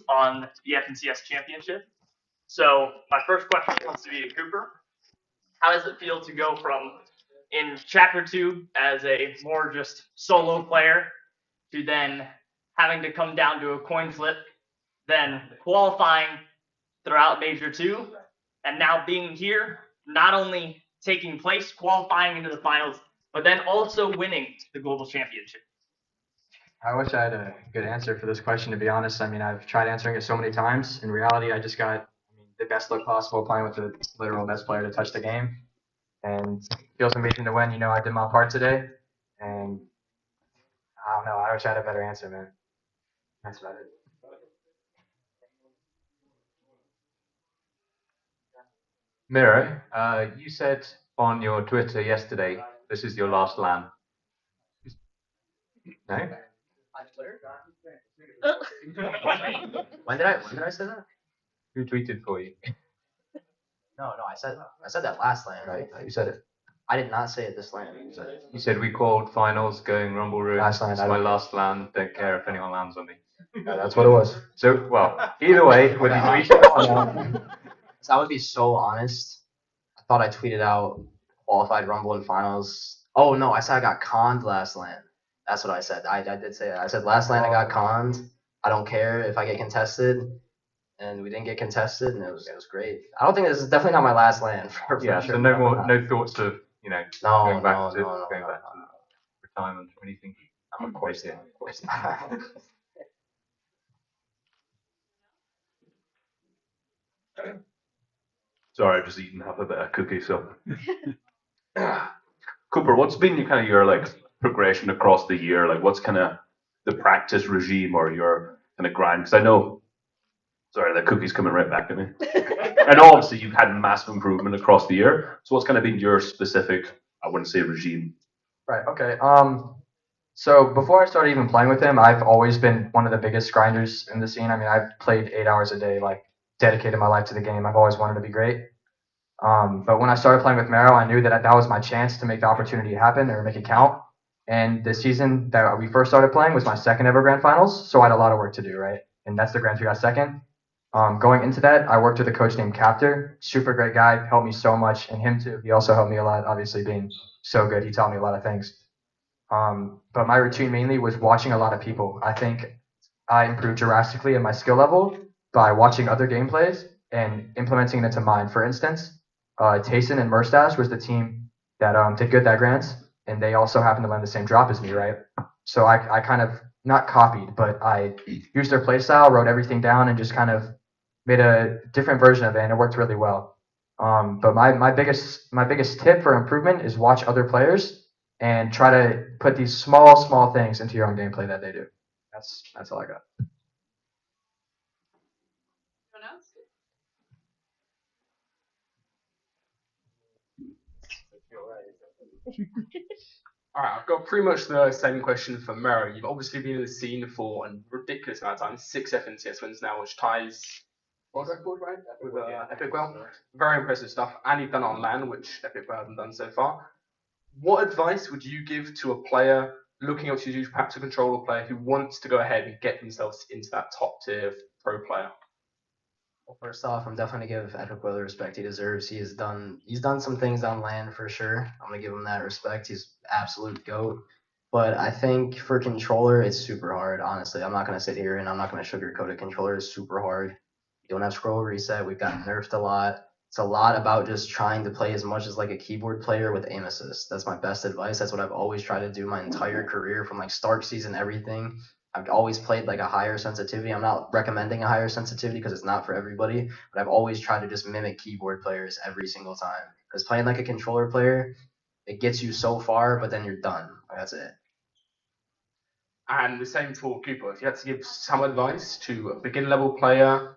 on the FNCS Championship. So my first question comes to be to Cooper. How does it feel to go from in Chapter 2 as a more just solo player to then having to come down to a coin flip, then qualifying throughout Major 2, and now being here, not only taking place, qualifying into the finals, but then also winning the Global Championship? I wish I had a good answer for this question, to be honest. I mean, I've tried answering it so many times. In reality, I just got the best luck possible playing with the literal best player to touch the game. And it feels amazing to win. You know, I did my part today. And I don't know. I wish I had a better answer, man. That's about it. Mero, you said on your Twitter yesterday, this is your last LAN. No? When did I say that? Who tweeted for you? No, I said that last LAN, right? You said it. I did not say it this LAN. You said we called finals, going Rumble Room. Last LAN, It's my last LAN. Don't care if anyone lands on me. Yeah, that's what it was. So, well, either way, when you tweet it, So I would be so honest. I thought I tweeted out qualified Rumble and finals. Oh no, I said I got conned last LAN. That's what I said. I did say that. I said last LAN I got conned. I don't care if I get contested. And we didn't get contested, and it was great. I don't think this is definitely not my last LAN. For yeah. sure. So no thoughts of going back to retirement or anything. Of course not. Sorry, I've just eaten half a bit of cookie. So, Cooper, what's been your like progression across the year? Like, what's kind of the practice regime or your kind of grind? Because I know, sorry, the cookie's coming right back at me. I know obviously you've had massive improvement across the year. So, what's kind of been your specific, I wouldn't say regime? Right. Okay. So before I started even playing with him, I've always been one of the biggest grinders in the scene. I mean, I've played 8 hours a day, like dedicated my life to the game. I've always wanted to be great. But when I started playing with Mero, I knew that was my chance to make the opportunity happen or make it count. And the season that we first started playing was my second ever grand finals, so I had a lot of work to do, right? And that's the grand we got second. Going into that, I worked with a coach named Captor, super great guy, helped me so much, and him too. He also helped me a lot, obviously being so good. He taught me a lot of things. But my routine mainly was watching a lot of people. I think I improved drastically in my skill level by watching other gameplays and implementing it into mine. For instance, Tayson and Merstash was the team that did good that grants, and they also happened to land the same drop as me, right? So I kind of not copied, but I used their playstyle, wrote everything down, and just kind of made a different version of it, and it worked really well. But my biggest tip for improvement is watch other players and try to put these small things into your own gameplay that they do. That's all I got. Anyone else? All right, I've got pretty much the same question for Mero. You've obviously been in the scene for a ridiculous amount of time, 6 FNCS wins now, which ties world record, right? With Epic Well. Very impressive stuff. And you've done it on LAN, which Epic Well hasn't done so far. What advice would you give to a player looking up to you, perhaps a controller player who wants to go ahead and get themselves into that top tier pro player? Well, first off, I'm definitely gonna give Epic Well the respect he deserves. He's done some things on LAN for sure. I'm gonna give him that respect. He's absolute GOAT. But I think for controller, it's super hard. Honestly, I'm not gonna sit here and I'm not gonna sugarcoat it. Controller is super hard. You don't have scroll reset. We've gotten nerfed a lot. It's a lot about just trying to play as much as like a keyboard player with aim assist. That's my best advice. That's what I've always tried to do my entire career, from like start season, everything. I've always played like a higher sensitivity. I'm not recommending a higher sensitivity because it's not for everybody, but I've always tried to just mimic keyboard players every single time. Because playing like a controller player, it gets you so far, but then you're done. That's it. And the same for Cooper. If you had to give some advice to a beginner level player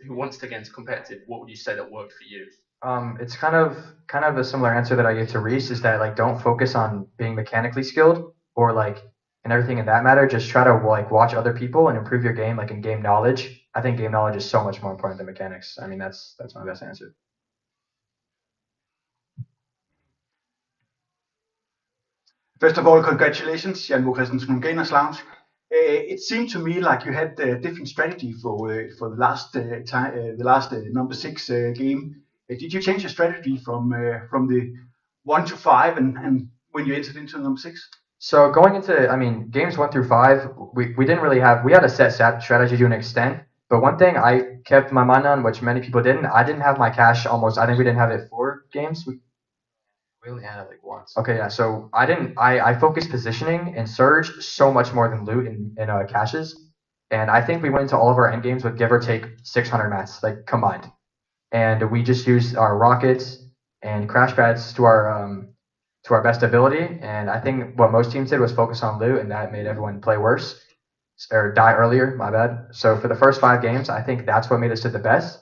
who wants to get into competitive, what would you say that worked for you? It's kind of a similar answer that I gave to Reese, is that like don't focus on being mechanically skilled or like and everything in that matter. Just try to like watch other people and improve your game, like in game knowledge. I think game knowledge is so much more important than mechanics. I mean, that's my best answer. First of all, congratulations, Jan Christensen from GamersLounge. It seemed to me like you had a different strategy for the last number 6 game. Did you change your strategy from the 1 to 5 and when you entered into number 6? So going into, I mean, games 1 through 5, we didn't really have, we had a set strategy to an extent. But one thing I kept my mind on, which many people didn't, I didn't have my cash almost, I think we didn't have it 4 games. We only had it like once. Okay, yeah. So I focused positioning and surge so much more than loot and caches. And I think we went into all of our end games with give or take 600 mats, like combined. And we just used our rockets and crash pads to our best ability. And I think what most teams did was focus on loot, and that made everyone play worse or die earlier. My bad. So for the first 5 games, I think that's what made us do the best.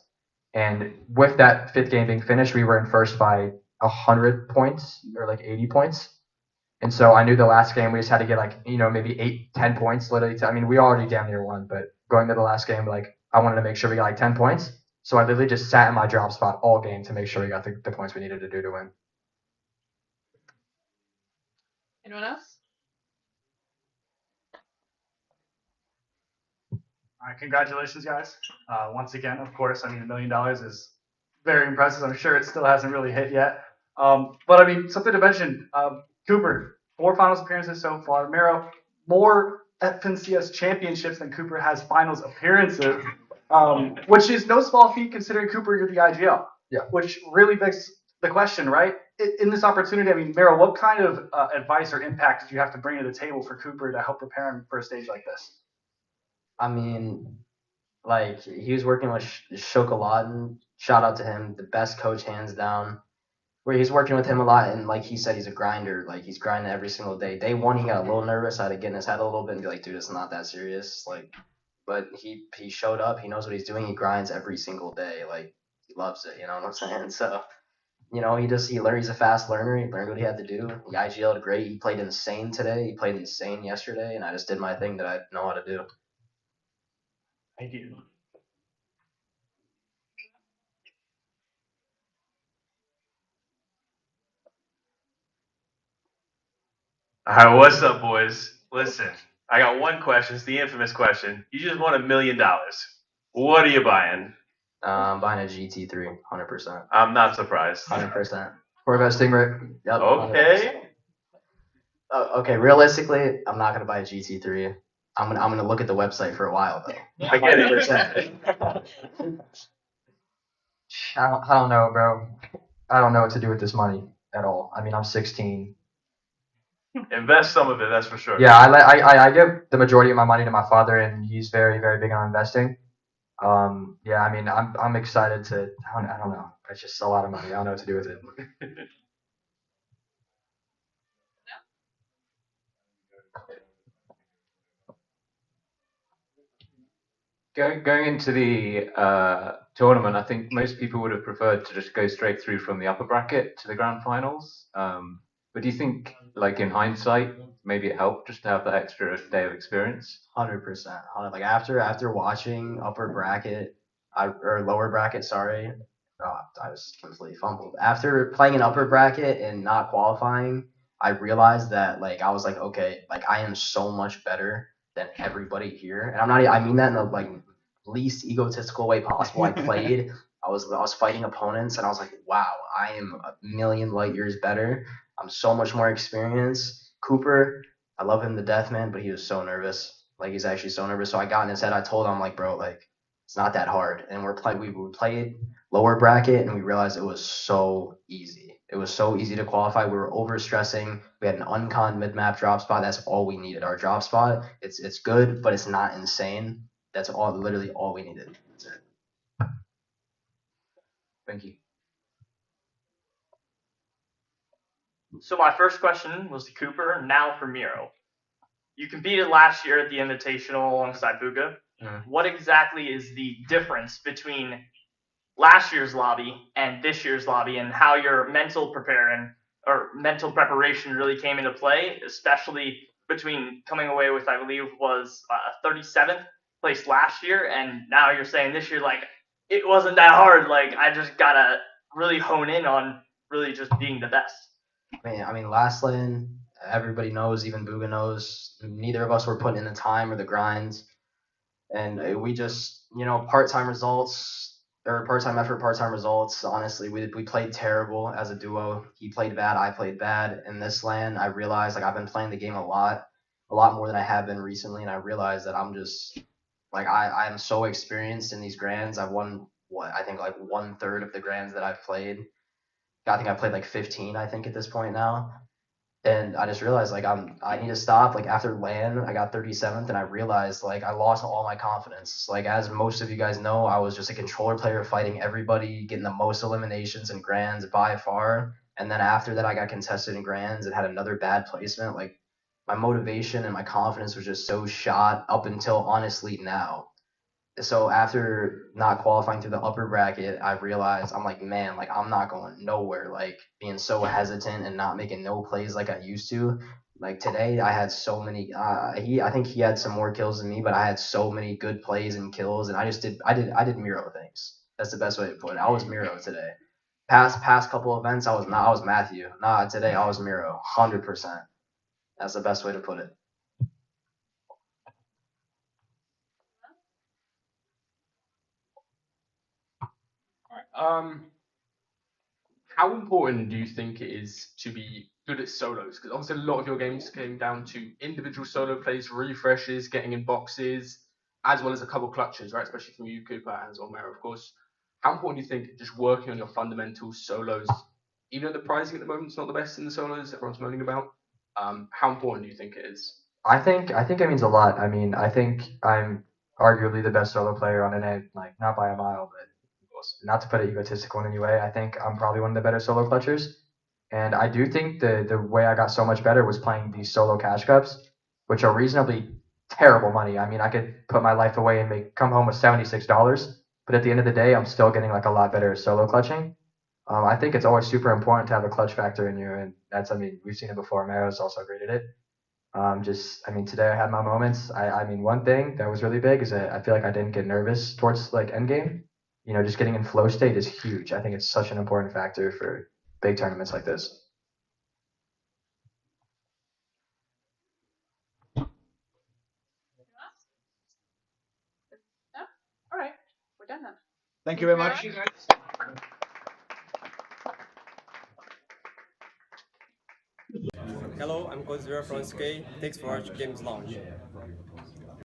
And with that 5th game being finished, we were in first by 100 points or like 80 points. And so I knew the last game we just had to get like, maybe 8, 10 points literally. I mean, we already damn near won, but going to the last game, like I wanted to make sure we got like 10 points. So I literally just sat in my drop spot all game to make sure we got the points we needed to do to win. Anyone else? All right, congratulations, guys. Once again, of course, I mean, $1 million is very impressive. I'm sure it still hasn't really hit yet. But I mean, something to mention, Cooper, 4 finals appearances so far. Mero, more FNCS championships than Cooper has finals appearances, which is no small feat considering Cooper, you're the IGL. Yeah. Which really begs the question, right? In this opportunity, I mean, Mero, what kind of advice or impact did you have to bring to the table for Cooper to help prepare him for a stage like this? I mean, like he was working with Chocolatin. Shout out to him, the best coach hands down. Where he's working with him a lot, and like he said, he's a grinder. Like he's grinding every single day. Day 1, he got a little nervous. I had to get in his head a little bit and be like, dude, it's not that serious. Like, but he showed up. He knows what he's doing. He grinds every single day. Like he loves it. You know what I'm saying? So, he learned. He's a fast learner. He learned what he had to do. He IGL'd great. He played insane today. He played insane yesterday, and I just did my thing that I know how to do. Thank you. All right, what's up, boys? Listen, I got one question. It's the infamous question. You just won $1 million. What are you buying? I'm buying a GT3, 100%. I'm not surprised. 100%. Corvette Stingray. Yep. Okay. 100%. Okay, realistically, I'm not gonna buy a GT3. I'm gonna look at the website for a while though. I get it. 100%. I don't know, bro. I don't know what to do with this money at all. I mean, I'm 16. Invest some of it, that's for sure. Yeah, I give the majority of my money to my father, and he's very, very big on investing. Yeah, I mean, I'm excited to. I don't know. It's just a lot of money. I don't know what to do with it. Going into the tournament, I think most people would have preferred to just go straight through from the upper bracket to the grand finals. But do you think, like in hindsight, maybe it helped just to have that extra day of experience? 100%. Like after watching upper bracket, or lower bracket, sorry. Oh, I was completely fumbled. After playing an upper bracket and not qualifying, I realized that like I was like, okay, like I am so much better than everybody here, and I mean that in the like least egotistical way possible. I played. I was fighting opponents, and I was like, wow, I am a million light years better. I'm so much more experienced. Cooper, I love him to death, man, but he was so nervous. Like he's actually so nervous. So I got in his head. I told him like, bro, like it's not that hard. And we played lower bracket, and we realized it was so easy. It was so easy to qualify. We were over stressing. We had an uncon mid map drop spot. That's all we needed. Our drop spot, it's good, but it's not insane. That's literally all we needed. That's it. Thank you. So my first question was to Cooper, now for Mero. You competed last year at the Invitational alongside Buga. What exactly is the difference between last year's lobby and this year's lobby, and how your mental preparation really came into play, especially between coming away with, I believe, was a 37th place last year, and now you're saying this year, like, it wasn't that hard. Like, I just gotta really hone in on really just being the best. I mean, last lane, Everybody knows, even Booga knows. Neither of us were putting in the time or the grinds, and we just, part-time results or part-time effort, part-time results. Honestly, we played terrible as a duo. He played bad, I played bad. In this LAN, I realized like I've been playing the game a lot more than I have been recently, and I realized that I'm just like I am so experienced in these grands. I've won I think like 1/3 of the grands that I've played. I think I've played like 15, I think, at this point now. And I just realized like I need to stop. Like after LAN, I got 37th, and I realized like I lost all my confidence. Like as most of you guys know, I was just a controller player fighting everybody, getting the most eliminations and grands by far. And then after that, I got contested in grands and had another bad placement. Like my motivation and my confidence was just so shot up until honestly now. So after not qualifying through the upper bracket, I realized I'm like, man, like I'm not going nowhere. Like being so hesitant and not making no plays like I used to. Like today, I had so many. I think he had some more kills than me, but I had so many good plays and kills, and I did Mero things. That's the best way to put it. I was Mero today. Past couple events, I was not. I was Matthew. Nah, today I was Mero, 100%. That's the best way to put it. How important do you think it is to be good at solos? Because obviously a lot of your games came down to individual solo plays, refreshes, getting in boxes, as well as a couple clutches, right? Especially from you, Cooper, and as well, Mero, of course. How important do you think just working on your fundamentals, solos, even though the pricing at the moment is not the best in the solos everyone's moaning about, how important do you think it is? I think it means a lot. I mean, I think I'm arguably the best solo player on NA, like not by a mile, but not to put it egotistical in any way. I think I'm probably one of the better solo clutchers, and I do think the way I got so much better was playing these solo cash cups, which are reasonably terrible money. I mean, I could put my life away and come home with $76, but at the end of the day, I'm still getting like a lot better at solo clutching. I think it's always super important to have a clutch factor in you, and I mean, we've seen it before. Mero's also great at it. I mean, today I had my moments. I mean, one thing that was really big is that I feel like I didn't get nervous towards like endgame. Just getting in flow state is huge. I think it's such an important factor for big tournaments like this. Anyone else? No? All right. We're done then. Thank you very much. Thank you very much. Hello, I'm Coach Zero from SK. Thanks for watching GamersLounge.